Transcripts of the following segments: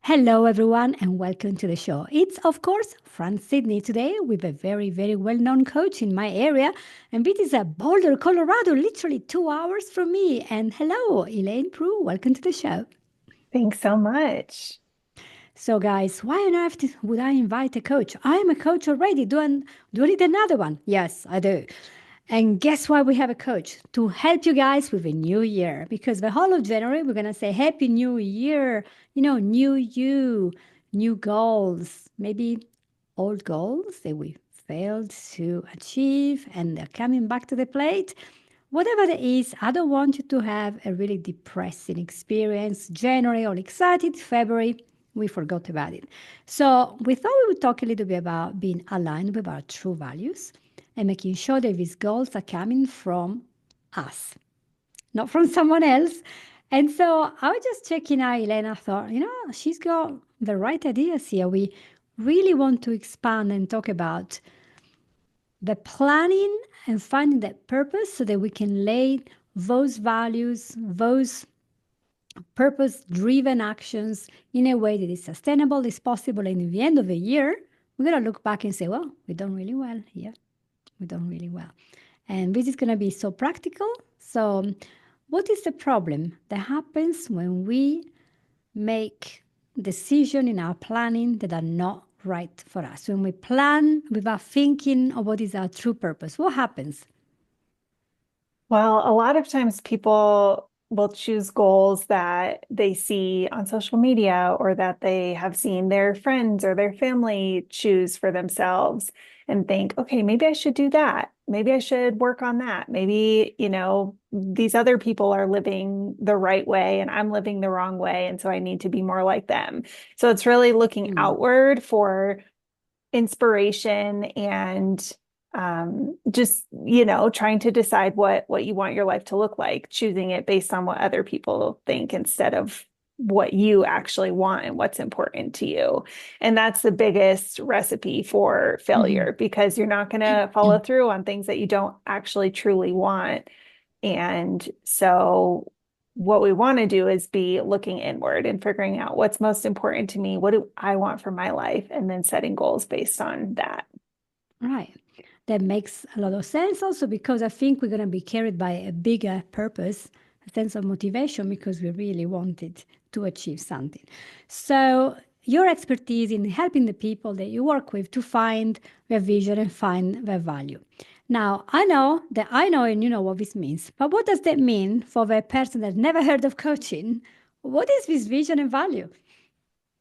Hello, everyone, and welcome to the show. It's, of course, Franz Sidney today with a very, very well known coach in my area. And this is Boulder, Colorado, literally 2 hours from me. And hello, Elaine Proulx. Welcome to the show. Thanks so much. So, guys, why on earth would I invite a coach? I am a coach already. Do I need another one? Yes, I do. And guess why we have a coach? To help you guys with a new year. Because the whole of January, we're going to say Happy New Year. New you, new goals, maybe old goals that we failed to achieve and they're coming back to the plate. Whatever it is, I don't want you to have a really depressing experience. January, all excited. February, we forgot about it. So we thought we would talk a little bit about being aligned with our true values and making sure that these goals are coming from us, not from someone else. And so I was just checking out Elena. I thought, she's got the right ideas here. We really want to expand and talk about the planning and finding that purpose so that we can lay those values, those purpose driven actions in a way that is sustainable, is possible. And in the end of the year, we're going to look back and say, well, we've done really well here. We've done really well. And this is going to be so practical. So, what is the problem that happens when we make decisions in our planning that are not right for us? When we plan without thinking of what is our true purpose, what happens? Well, a lot of times people will choose goals that they see on social media or that they have seen their friends or their family choose for themselves and think, okay, maybe I should do that. Maybe I should work on that. Maybe, these other people are living the right way and I'm living the wrong way. And so I need to be more like them. So it's really looking Mm. outward for inspiration and just trying to decide what you want your life to look like, choosing it based on what other people think instead of what you actually want and what's important to you. And that's the biggest recipe for Mhm. failure because you're not going to follow through on things that you don't actually truly want. And so what we want to do is be looking inward and figuring out what's most important to me. What do I want for my life? And then setting goals based on that. Right. That makes a lot of sense also because I think we're going to be carried by a bigger purpose, a sense of motivation because we really wanted to achieve something. So, your expertise in helping the people that you work with to find their vision and find their value. Now, I know and you know what this means, but what does that mean for the person that's never heard of coaching? What is this vision and value?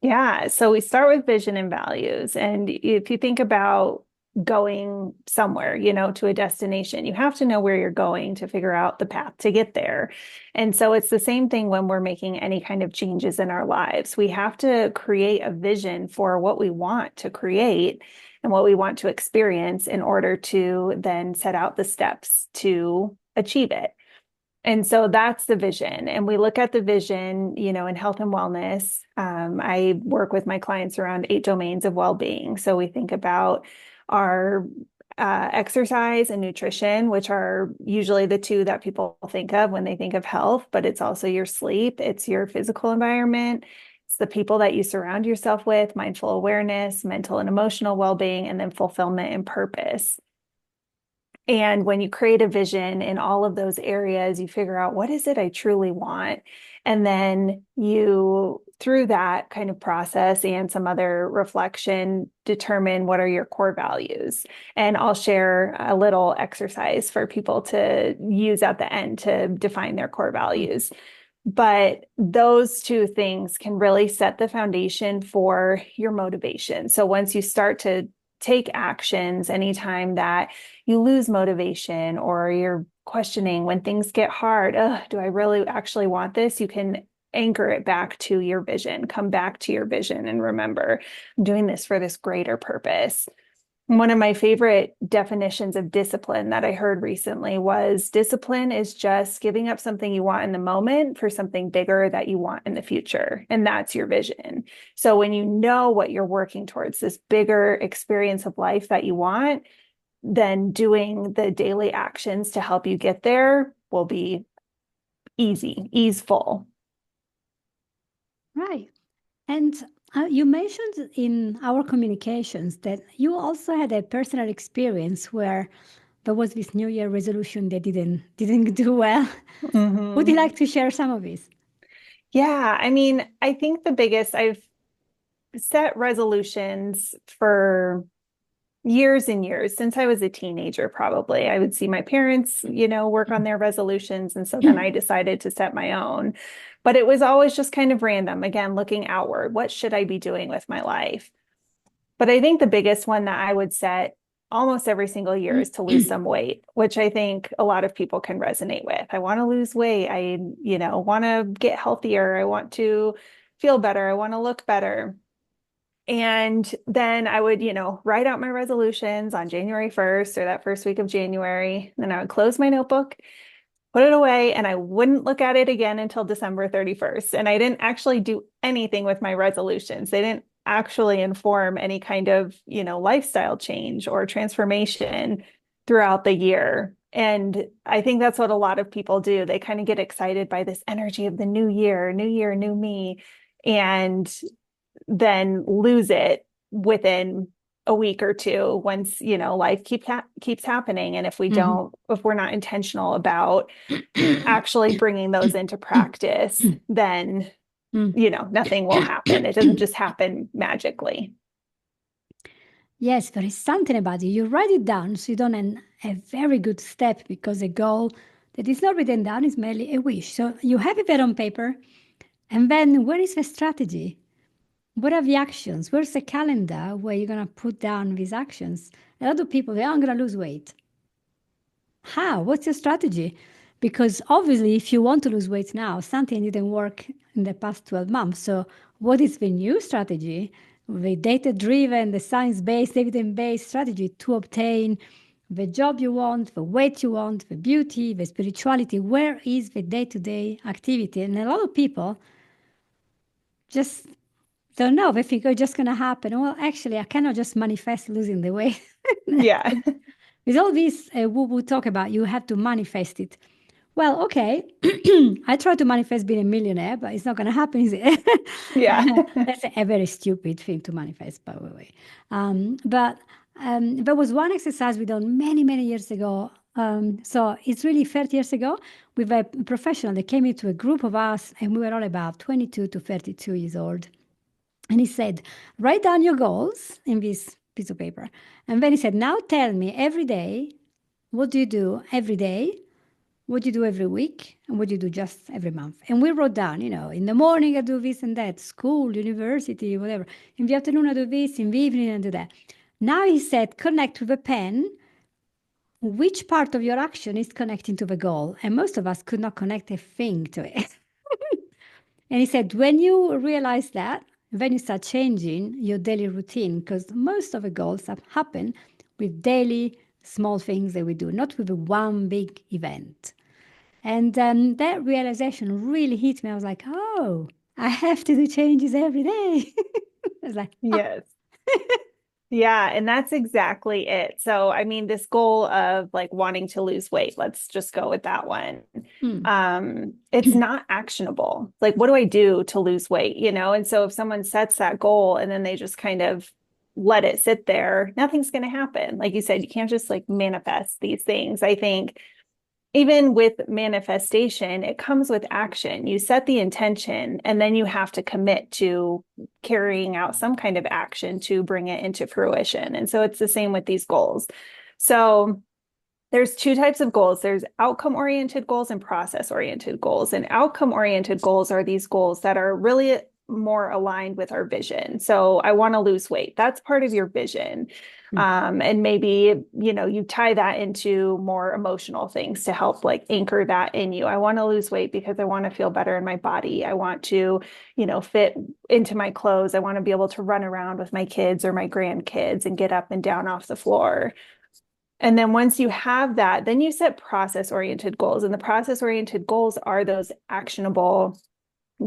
Yeah, so we start with vision and values. And if you think about going somewhere, to a destination, you have to know where you're going to figure out the path to get there. And so it's the same thing when we're making any kind of changes in our lives. We have to create a vision for what we want to create and what we want to experience in order to then set out the steps to achieve it. And so that's the vision. And we look at the vision, in health and wellness. I work with my clients around 8 domains of well-being. So we think about our exercise and nutrition, which are usually the two that people think of when they think of health, but it's also your sleep, it's your physical environment, it's the people that you surround yourself with, mindful awareness, mental and emotional well-being, and then fulfillment and purpose. And when you create a vision in all of those areas, you figure out what is it I truly want. And then you, through that kind of process and some other reflection, determine what are your core values. And I'll share a little exercise for people to use at the end to define their core values. But those two things can really set the foundation for your motivation. So once you start to take actions anytime that you lose motivation or you're questioning when things get hard, do I really actually want this? You can anchor it back to your vision, come back to your vision and remember, I'm doing this for this greater purpose. One of my favorite definitions of discipline that I heard recently was discipline is just giving up something you want in the moment for something bigger that you want in the future. And that's your vision. So when you know what you're working towards, this bigger experience of life that you want, then doing the daily actions to help you get there will be easy, easeful. Right. And you mentioned in our communications that you also had a personal experience where there was this New Year resolution that didn't do well. Would you Hmm. like to share some of this? Yeah, I mean, I think the biggest, I've set resolutions for years and years since I was a teenager, probably. I would see my parents, work on their resolutions. And so then I decided to set my own. But it was always just kind of random, again, looking outward. What should I be doing with my life? But I think the biggest one that I would set almost every single year is to lose some weight, which I think a lot of people can resonate with. I want to lose weight. I, want to get healthier. I want to feel better. I want to look better. And then I would, write out my resolutions on January 1st or that first week of January. Then I would close my notebook, put it away, and I wouldn't look at it again until December 31st. And I didn't actually do anything with my resolutions. They didn't actually inform any kind of, lifestyle change or transformation throughout the year. And I think that's what a lot of people do. They kind of get excited by this energy of the new year, new me. And then lose it within a week or two once life keeps happening, and Mhm. if we're not intentional about actually bringing those into practice, then Mm. nothing will happen. It doesn't just happen magically. Yes, there is something about it. You write it down, so you don't a very good step because a goal that is not written down is merely a wish. So you have it there on paper, and then where is the strategy? What are the actions? Where's the calendar where you're gonna put down these actions? A lot of people, they are I'm gonna lose weight. How? What's your strategy? Because obviously, if you want to lose weight now, something didn't work in the past 12 months. So, what is the new strategy? The data driven, the science based, evidence based strategy to obtain the job you want, the weight you want, the beauty, the spirituality. Where is the day to day activity? And a lot of people just don't know. They think, oh, it's just going to happen. Well, actually, I cannot just manifest losing the weight. Yeah. With all this woo woo talk about, you have to manifest it. Well, okay. I try to manifest being a millionaire, but it's not going to happen, is it? Yeah. That's a very stupid thing to manifest, by the way. But there was one exercise we done many, many years ago. So it's really 30 years ago with a professional that came into a group of us, and we were all about 22 to 32 years old. And he said, write down your goals in this piece of paper. And then he said, now tell me every day, what do you do every day? What do you do every week? And what do you do just every month? And we wrote down, in the morning I do this and that, school, university, whatever. In the afternoon I do this, in the evening I do that. Now he said, connect with a pen. Which part of your action is connecting to the goal? And most of us could not connect a thing to it. And he said, when you realize that, then you start changing your daily routine because most of the goals happen with daily small things that we do, not with one big event. And that realization really hit me. I was like, oh, I have to do changes every day. I was like, ah, Yes. Yeah, and that's exactly it. So, I mean, this goal of like wanting to lose weight, let's just go with that one. hmm, It's not actionable. Like, what do I do to lose weight? And so if someone sets that goal and then they just kind of let it sit there, nothing's going to happen. Like you said, you can't just like manifest these things. I think even with manifestation, it comes with action. You set the intention and then you have to commit to carrying out some kind of action to bring it into fruition. And so it's the same with these goals. So there's two types of goals. There's outcome oriented goals and process oriented goals. And outcome oriented goals are these goals that are really more aligned with our vision. So I want to lose weight. That's part of your vision. hmm, And maybe, you tie that into more emotional things to help like anchor that in you. I want to lose weight because I want to feel better in my body. I want to, fit into my clothes. I want to be able to run around with my kids or my grandkids and get up and down off the floor. And then once you have that, then you set process oriented goals. And the process oriented goals are those actionable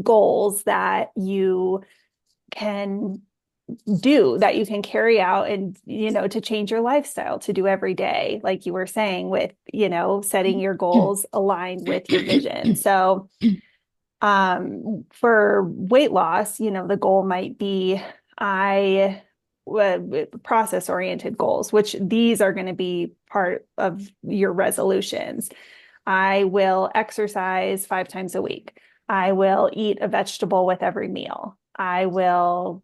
goals that you can do, that you can carry out and, to change your lifestyle to do every day. Like you were saying with, setting your goals aligned with your vision. So For weight loss, the goal might be I process-oriented goals, which these are going to be part of your resolutions. I will exercise 5 times a week. I will eat a vegetable with every meal. I will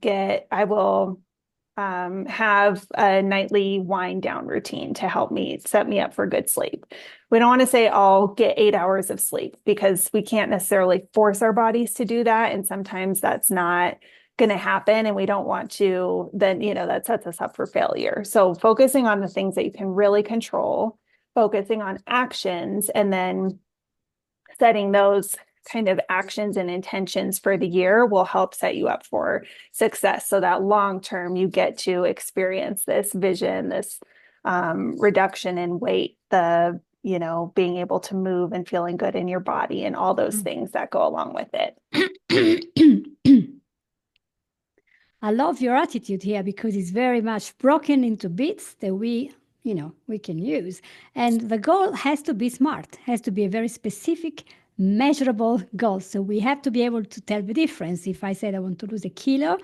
have a nightly wind down routine to help me set me up for good sleep. We don't want to say, I'll get 8 hours of sleep because we can't necessarily force our bodies to do that. And sometimes that's not going to happen. And we don't want to, then, that sets us up for failure. So focusing on the things that you can really control, focusing on actions, and then setting those kind of actions and intentions for the year will help set you up for success so that long term you get to experience this vision, this reduction in weight, the being able to move and feeling good in your body and all those things that go along with it. I love your attitude here because it's very much broken into bits that we can use. And the goal has to be smart, has to be a very specific, measurable goal. So we have to be able to tell the difference. If I said I want to lose a kilo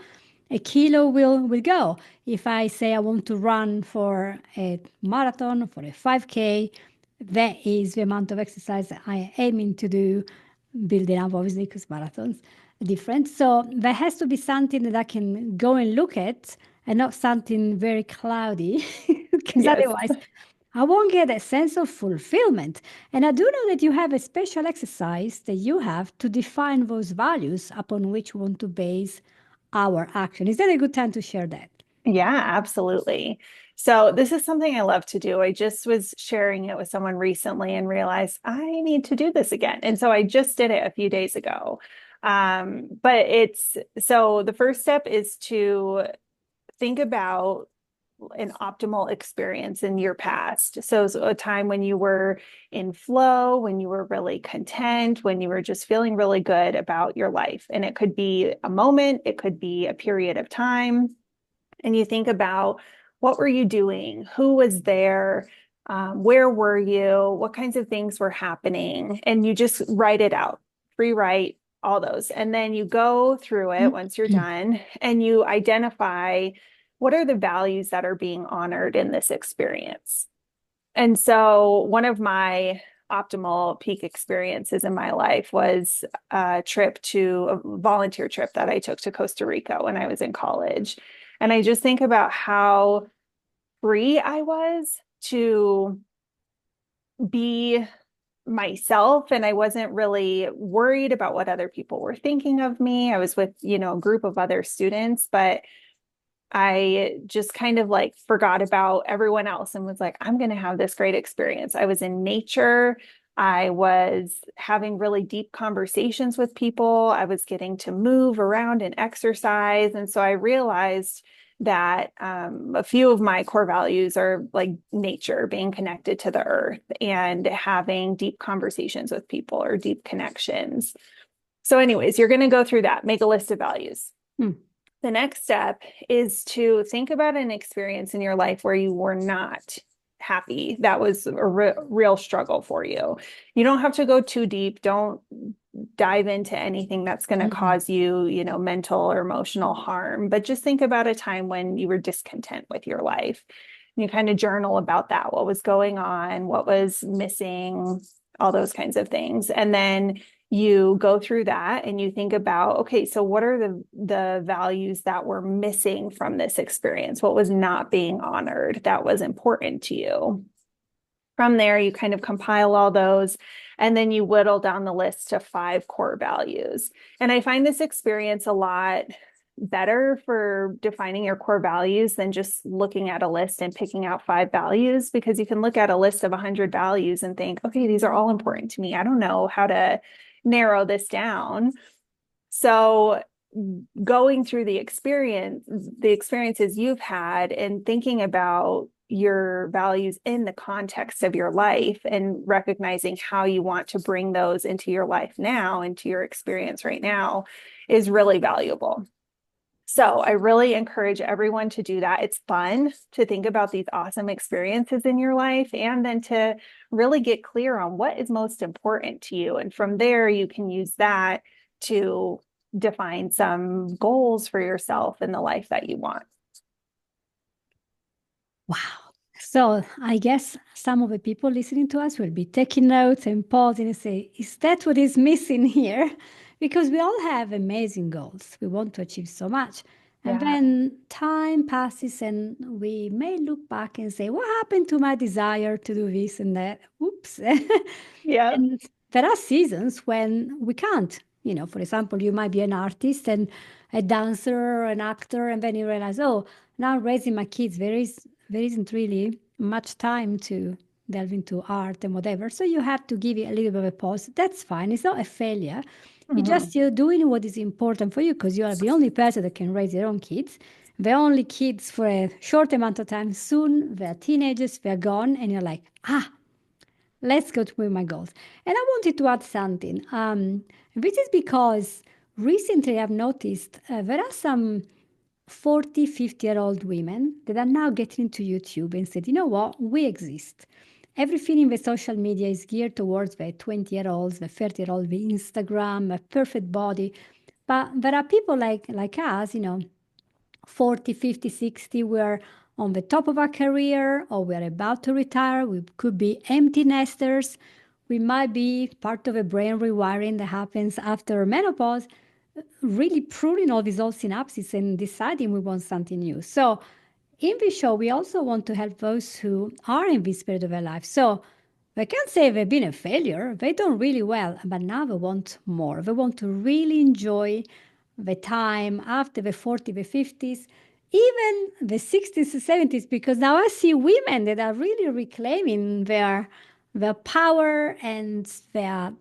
will go. If I say I want to run for a marathon, for a 5K, that is the amount of exercise I am aiming to do, building up obviously because marathons are different. So there has to be something that I can go and look at and not something very cloudy because Yes. otherwise I won't get a sense of fulfillment. And I do know that you have a special exercise that you have to define those values upon which we want to base our action. Is that a good time to share that? Yeah, absolutely. So this is something I love to do. I just was sharing it with someone recently and realized I need to do this again. And so I just did it a few days ago. But so the first step is to think about an optimal experience in your past. So a time when you were in flow, when you were really content, when you were just feeling really good about your life. And it could be a moment, it could be a period of time. And you think about what were you doing? Who was there? Where were you? What kinds of things were happening? And you just write it out, free write all those. And then you go through it once you're done and you identify what are the values that are being honored in this experience. And so one of my optimal peak experiences in my life was a volunteer trip that I took to Costa Rica when I was in college. And I just think about how free I was to be myself, and I wasn't really worried about what other people were thinking of me. I was with, a group of other students, but I just kind of like forgot about everyone else and was like, I'm going to have this great experience. I was in nature. I was having really deep conversations with people. I was getting to move around and exercise. And so I realized that a few of my core values are like nature, being connected to the earth, and having deep conversations with people or deep connections. So anyways, you're going to go through that, make a list of values. The next step is to think about an experience in your life where you were not happy. That was a real struggle for you. You don't have to go too deep. Don't dive into anything that's going to cause you, mental or emotional harm, but just think about a time when you were discontent with your life. And you kind of journal about that, what was going on, what was missing, all those kinds of things. And then you go through that and you think about, okay, so what are the values that were missing from this experience? What was not being honored that was important to you? From there, you kind of compile all those, and then you whittle down the list to 5 core values. And I find this experience a lot better for defining your core values than just looking at a list and picking out 5 values, because you can look at a list of 100 values and think, okay, these are all important to me. I don't know how to narrow this down. So going through the experiences you've had and thinking about your values in the context of your life and recognizing how you want to bring those into your life now, into your experience right now, is really valuable. So I really encourage everyone to do that. It's fun to think about these awesome experiences in your life and then to really get clear on what is most important to you. And from there, you can use that to define some goals for yourself in the life that you want. Wow. So I guess some of the people listening to us will be taking notes and pausing and say, is that what is missing here? Because we all have amazing goals. We want to achieve so much. And Yeah. then time passes and we may look back and say, what happened to my desire to do this and that? Oops. Yep. And there are seasons when we can't. For example, you might be an artist and a dancer or an actor, and then you realize, oh, now raising my kids, there isn't really much time to delve into art and whatever. So you have to give it a little bit of a pause. That's fine. It's not a failure. It's Mhm. just you're doing what is important for you because you are the only person that can raise your own kids. They're only kids for a short amount of time. Soon they're teenagers, they're gone, and you're like, let's go to my goals. And I wanted to add something. This is because recently I've noticed there are some 40, 50-year-old women that are now getting into YouTube and said, you know what, we exist. Everything in the social media is geared towards the 20-year-olds, the 30-year-old, the Instagram, a perfect body. But there are people like us, 40, 50, 60, we're on the top of our career or we're about to retire. We could be empty nesters. We might be part of a brain rewiring that happens after menopause, really pruning all these old synapses and deciding we want something new. So in this show, we also want to help those who are in this period of their life. So they can't say they've been a failure. They done really well, but now they want more. They want to really enjoy the time after the 40, the 50s, even the 60s, the 70s, because now I see women that are really reclaiming their power and they're,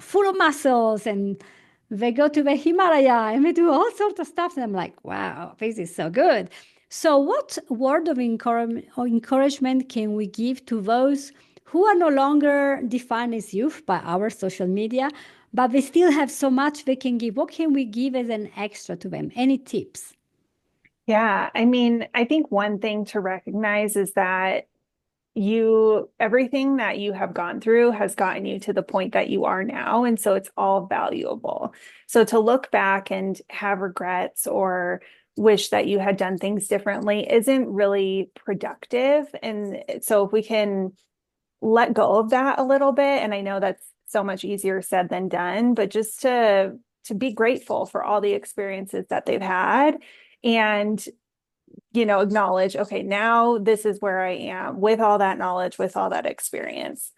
full of muscles and they go to the Himalaya and they do all sorts of stuff. And I'm like, wow, this is so good. So, what word of encouragement can we give to those who are no longer defined as youth by our social media, but they still have so much they can give? What can we give as an extra to them? Any tips? Yeah. I mean, I think one thing to recognize is that everything that you have gone through has gotten you to the point that you are now. And so it's all valuable. So to look back and have regrets or wish that you had done things differently isn't really productive. And so if we can let go of that a little bit, and I know that's so much easier said than done, but just to be grateful for all the experiences that they've had and acknowledge, okay, now this is where I am with all that knowledge, with all that experience.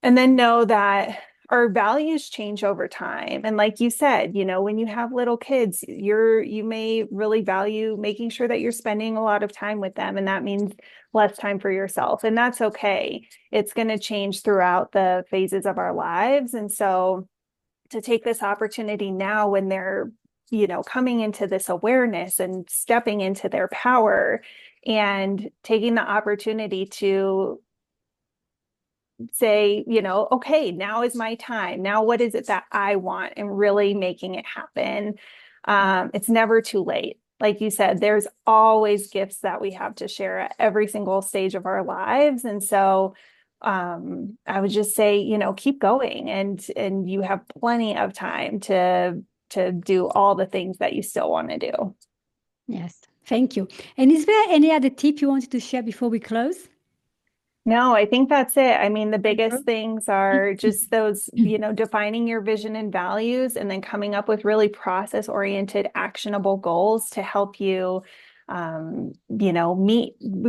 And then know that our values change over time. And like you said, when you have little kids, you may really value making sure that you're spending a lot of time with them. And that means less time for yourself. And that's okay. It's going to change throughout the phases of our lives. And so to take this opportunity now when they're coming into this awareness and stepping into their power and taking the opportunity to say, okay, now is my time. Now, what is it that I want? And really making it happen. It's never too late. Like you said, there's always gifts that we have to share at every single stage of our lives. And so I would just say, keep going and you have plenty of time to do all the things that you still want to do. Yes, thank you. And is there any other tip you wanted to share before we close? No, I think that's it. I mean, the biggest things are just those, defining your vision and values and then coming up with really process-oriented, actionable goals to help you,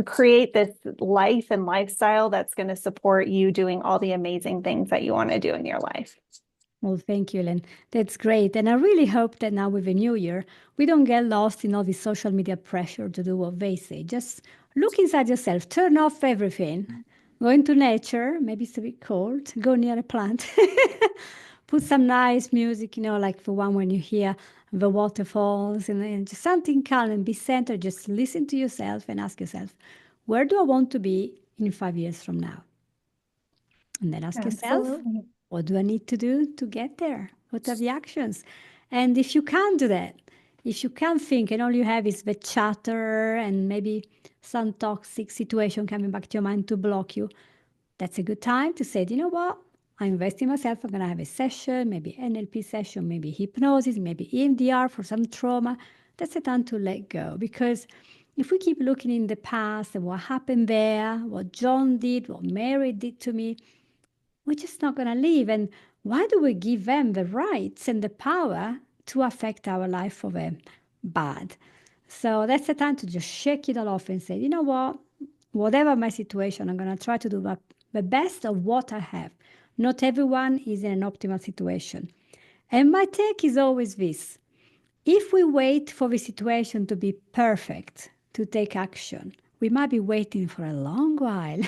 create this life and lifestyle that's going to support you doing all the amazing things that you want to do in your life. Well, thank you, Ellen. That's great. And I really hope that now with the new year, we don't get lost in all this social media pressure to do what they say. Just look inside yourself, turn off everything, go into nature. Maybe it's a bit cold, go near a plant, put some nice music, like the one when you hear the waterfalls and just something calm and be centered. Just listen to yourself and ask yourself, where do I want to be in 5 years from now? And then ask yourself, Absolutely. what do I need to do to get there? What are the actions? And if you can't do that, if you can't think and all you have is the chatter and maybe some toxic situation coming back to your mind to block you, that's a good time to say, you know what? I invest in myself. I'm going to have a session, maybe NLP session, maybe hypnosis, maybe EMDR for some trauma. That's the time to let go. Because if we keep looking in the past and what happened there, what John did, what Mary did to me, we're just not going to live. And why do we give them the rights and the power to affect our life for them bad? So that's the time to just shake it all off and say, you know what? Whatever my situation, I'm going to try to do the best of what I have. Not everyone is in an optimal situation. And my take is always this: if we wait for the situation to be perfect to take action, we might be waiting for a long while.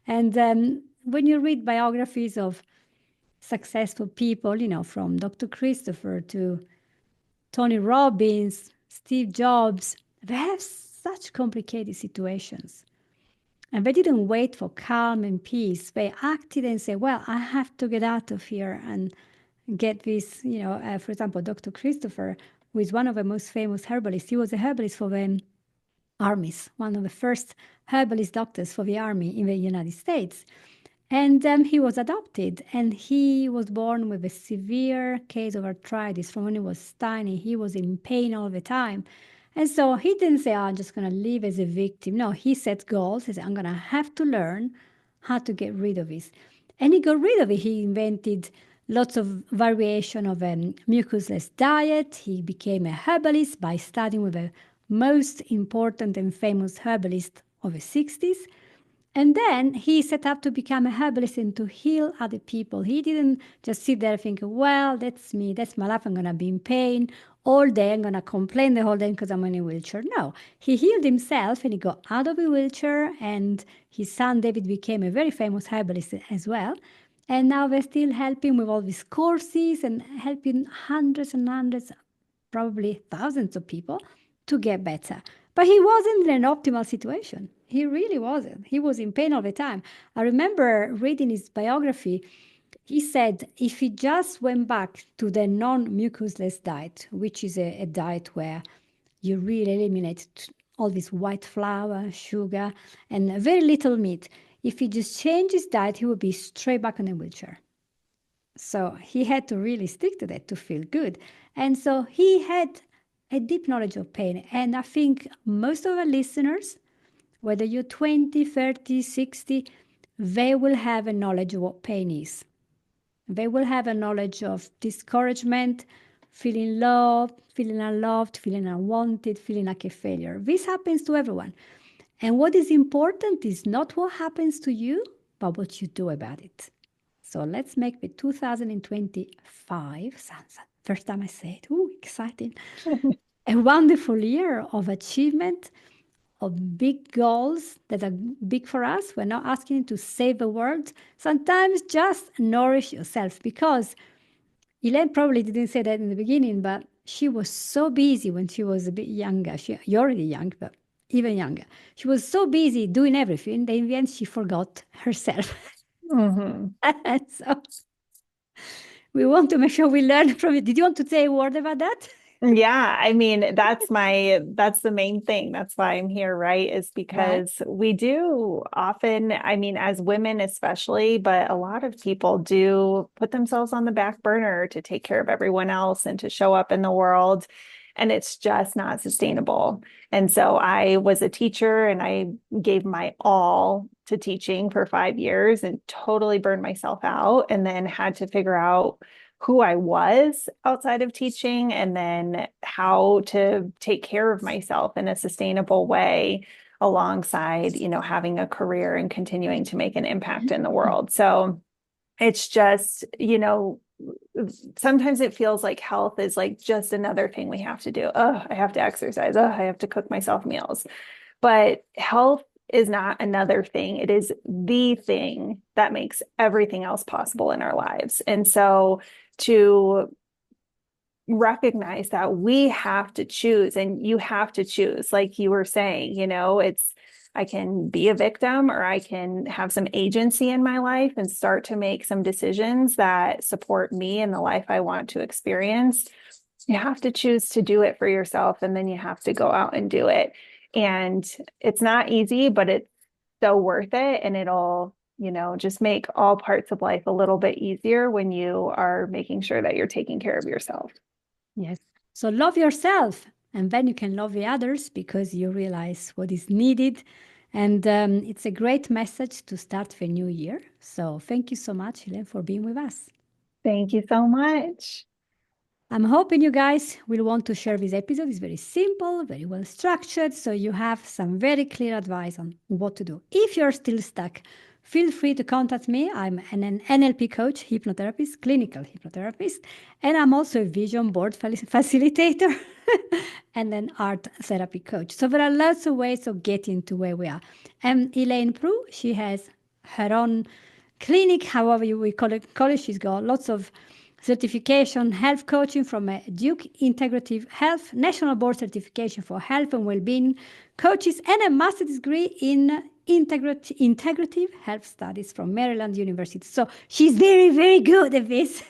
And when you read biographies of successful people, from Dr. Christopher to Tony Robbins, Steve Jobs, they have such complicated situations. And they didn't wait for calm and peace. They acted and said, well, I have to get out of here and get this, for example, Dr. Christopher, who is one of the most famous herbalists. He was a herbalist for the armies, one of the first herbalist doctors for the army in the United States. And he was adopted, and he was born with a severe case of arthritis from when he was tiny. He was in pain all the time. And so he didn't say, oh, I'm just going to live as a victim. No, he set goals. He said, I'm going to have to learn how to get rid of this. And he got rid of it. He invented lots of variation of a mucusless diet. He became a herbalist by studying with the most important and famous herbalist of the 60s. And then he set up to become a herbalist and to heal other people. He didn't just sit there thinking, well, that's me, that's my life, I'm going to be in pain all day, I'm going to complain the whole day because I'm in a wheelchair. No, he healed himself and he got out of a wheelchair, and his son David became a very famous herbalist as well. And now they're still helping with all these courses and helping hundreds and hundreds, probably thousands of people to get better. But he wasn't in an optimal situation. He really wasn't. He was in pain all the time. I remember reading his biography. He said if he just went back to the non-mucusless diet, which is a diet where you really eliminate all this white flour, sugar, and very little meat, if he just changed his diet, he would be straight back on a wheelchair. So he had to really stick to that to feel good. And so he had a deep knowledge of pain. And I think most of our listeners, whether you're 20, 30, 60, they will have a knowledge of what pain is. They will have a knowledge of discouragement, feeling low, feeling unloved, feeling unwanted, feeling like a failure. This happens to everyone. And what is important is not what happens to you, but what you do about it. So let's make the 2025, sounds first time I say it, ooh, exciting, a wonderful year of achievement, of big goals that are big for us. We're not asking you to save the world. Sometimes just nourish yourself, because Elaine probably didn't say that in the beginning, but she was so busy when she was a bit younger. You're already young, but even younger. She was so busy doing everything that in the end she forgot herself. Mm-hmm. And so we want to make sure we learn from it. Did you want to say a word about that? Yeah, I mean, that's the main thing. That's why I'm here, right? Is Right. because we do often, I mean, as women especially, but a lot of people do put themselves on the back burner to take care of everyone else and to show up in the world. And it's just not sustainable. And so I was a teacher and I gave my all to teaching for 5 years and totally burned myself out, and then had to figure out who I was outside of teaching, and then how to take care of myself in a sustainable way alongside, having a career and continuing to make an impact in the world. So it's just, sometimes it feels like health is like just another thing we have to do. Oh, I have to exercise. Oh, I have to cook myself meals. But health is not another thing. It is the thing that makes everything else possible in our lives. And so to recognize that we have to choose, and you have to choose, like you were saying, I can be a victim, or I can have some agency in my life and start to make some decisions that support me and the life I want to experience. You have to choose to do it for yourself, and then you have to go out and do it. And it's not easy, but it's so worth it. And it'll just make all parts of life a little bit easier when you are making sure that you're taking care of yourself. Yes. So love yourself, and then you can love the others because you realize what is needed. And it's a great message to start the new year. So thank you so much, Elaine, for being with us. Thank you so much. I'm hoping you guys will want to share this episode. It's very simple, very well structured, so you have some very clear advice on what to do. If you're still stuck, feel free to contact me. I'm an NLP coach, hypnotherapist, clinical hypnotherapist, and I'm also a vision board facilitator and an art therapy coach. So there are lots of ways of getting to where we are. And Elaine Proulx, she has her own clinic, however we call it. She's got lots of certification, health coaching from a Duke Integrative Health, National Board Certification for Health and Wellbeing coaches, and a master's degree in integrative health studies from Maryland University. So she's very, very good at this.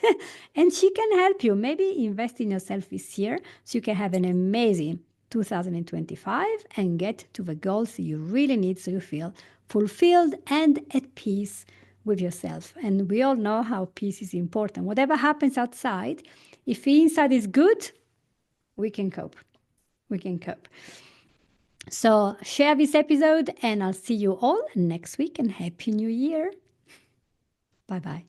And she can help you. Maybe invest in yourself this year so you can have an amazing 2025 and get to the goals you really need so you feel fulfilled and at peace with yourself. And we all know how peace is important. Whatever happens outside, if the inside is good, we can cope. We can cope. So share this episode, and I'll see you all next week, and Happy New Year. Bye-bye.